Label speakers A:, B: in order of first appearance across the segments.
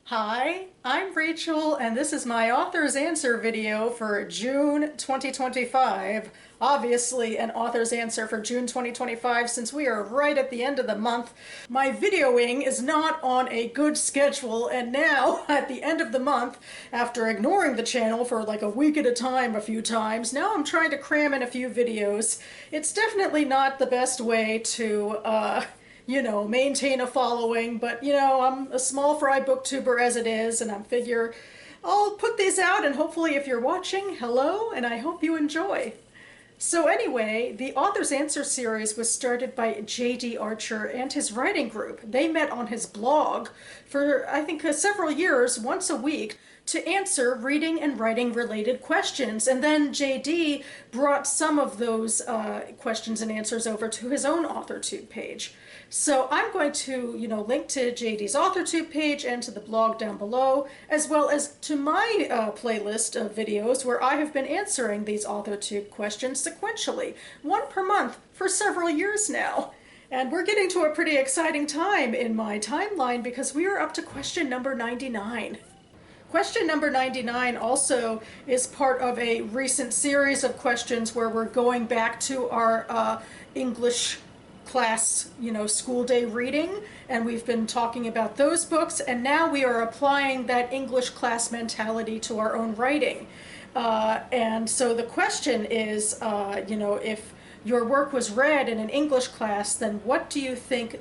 A: Hi, I'm Rachel, and this is my author's answer video for June 2025. Obviously, an author's answer for June 2025 since we are right at the end of the month. My videoing is not on a good schedule, and now, at the end of the month, after ignoring the channel for like a week at a time a few times, now I'm trying to cram in a few videos. It's definitely not the best way to, maintain a following, but I'm a small fry booktuber as it is, and I figure I'll put these out, and hopefully if you're watching, hello, and I hope you enjoy. So anyway, the Author's Answer series was started by J.D. Archer and his writing group. They met on his blog for, I think, several years, once a week, to answer reading and writing related questions. And then J.D. brought some of those questions and answers over to his own AuthorTube page. So I'm going to, link to JD's AuthorTube page and to the blog down below, as well as to my playlist of videos where I have been answering these AuthorTube questions sequentially, one per month for several years now. And we're getting to a pretty exciting time in my timeline because we are up to question number 99. Question number 99 also is part of a recent series of questions where we're going back to our English class, school day reading, and we've been talking about those books, and now we are applying that English class mentality to our own writing. And so the question is, if your work was read in an English class, then what do you think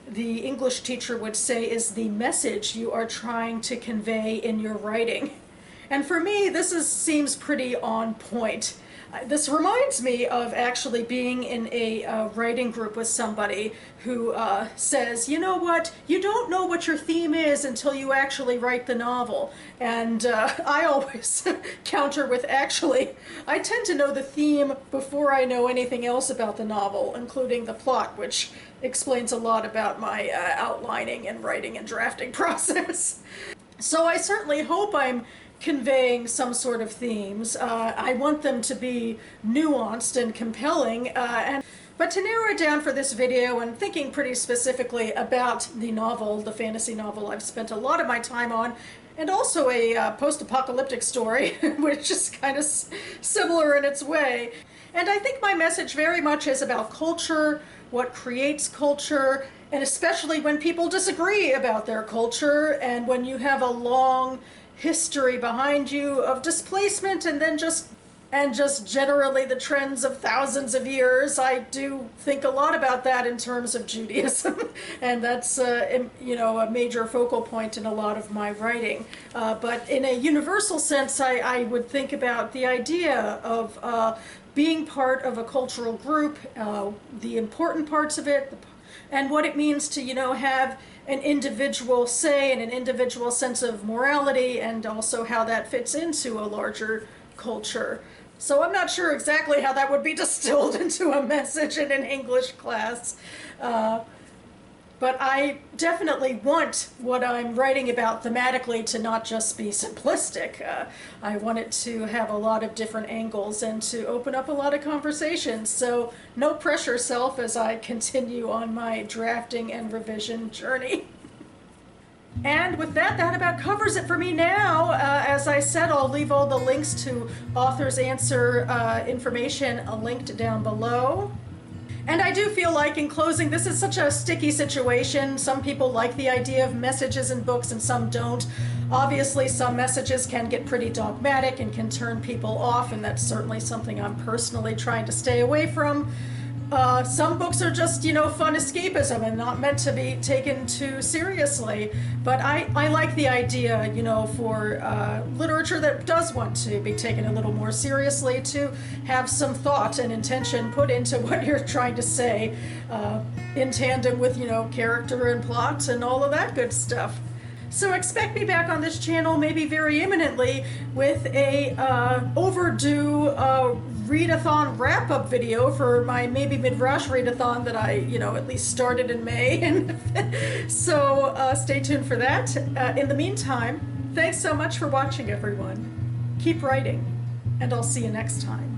A: the English teacher would say is the message you are trying to convey in your writing? And for me, seems pretty on point. This reminds me of actually being in a writing group with somebody who says, you know what, you don't know what your theme is until you actually write the novel. And I always counter with, actually, I tend to know the theme before I know anything else about the novel, including the plot, which explains a lot about my outlining and writing and drafting process. So I certainly hope I'm conveying some sort of themes. I want them to be nuanced and compelling, but to narrow it down for this video and thinking pretty specifically about the novel, the fantasy novel I've spent a lot of my time on, and also a post-apocalyptic story, which is kind of similar in its way. And I think my message very much is about culture, what creates culture, and especially when people disagree about their culture, and when you have a long history behind you of displacement and then just generally the trends of thousands of years. I do think a lot about that in terms of Judaism, and that's a major focal point in a lot of my writing. But in a universal sense, I would think about the idea of being part of a cultural group, the important parts of it, and what it means to have an individual say and an individual sense of morality, and also how that fits into a larger culture. So I'm not sure exactly how that would be distilled into a message in an English class, but I definitely want what I'm writing about thematically to not just be simplistic. I want it to have a lot of different angles and to open up a lot of conversations. So no pressure, self, as I continue on my drafting and revision journey. And with that about covers it for me now. As I said, I'll leave all the links to Author's Answer information linked down below. And I do feel like, in closing, this is such a sticky situation. Some people like the idea of messages in books and some don't. Obviously, some messages can get pretty dogmatic and can turn people off, and that's certainly something I'm personally trying to stay away from. Some books are just, fun escapism and not meant to be taken too seriously. But I like the idea, for literature that does want to be taken a little more seriously, to have some thought and intention put into what you're trying to say, in tandem with, character and plot and all of that good stuff. So expect me back on this channel maybe very imminently with a overdue readathon wrap-up video for my maybe Midrash readathon that I, at least started in May. And so stay tuned for that. In the meantime, thanks so much for watching, everyone. Keep writing, and I'll see you next time.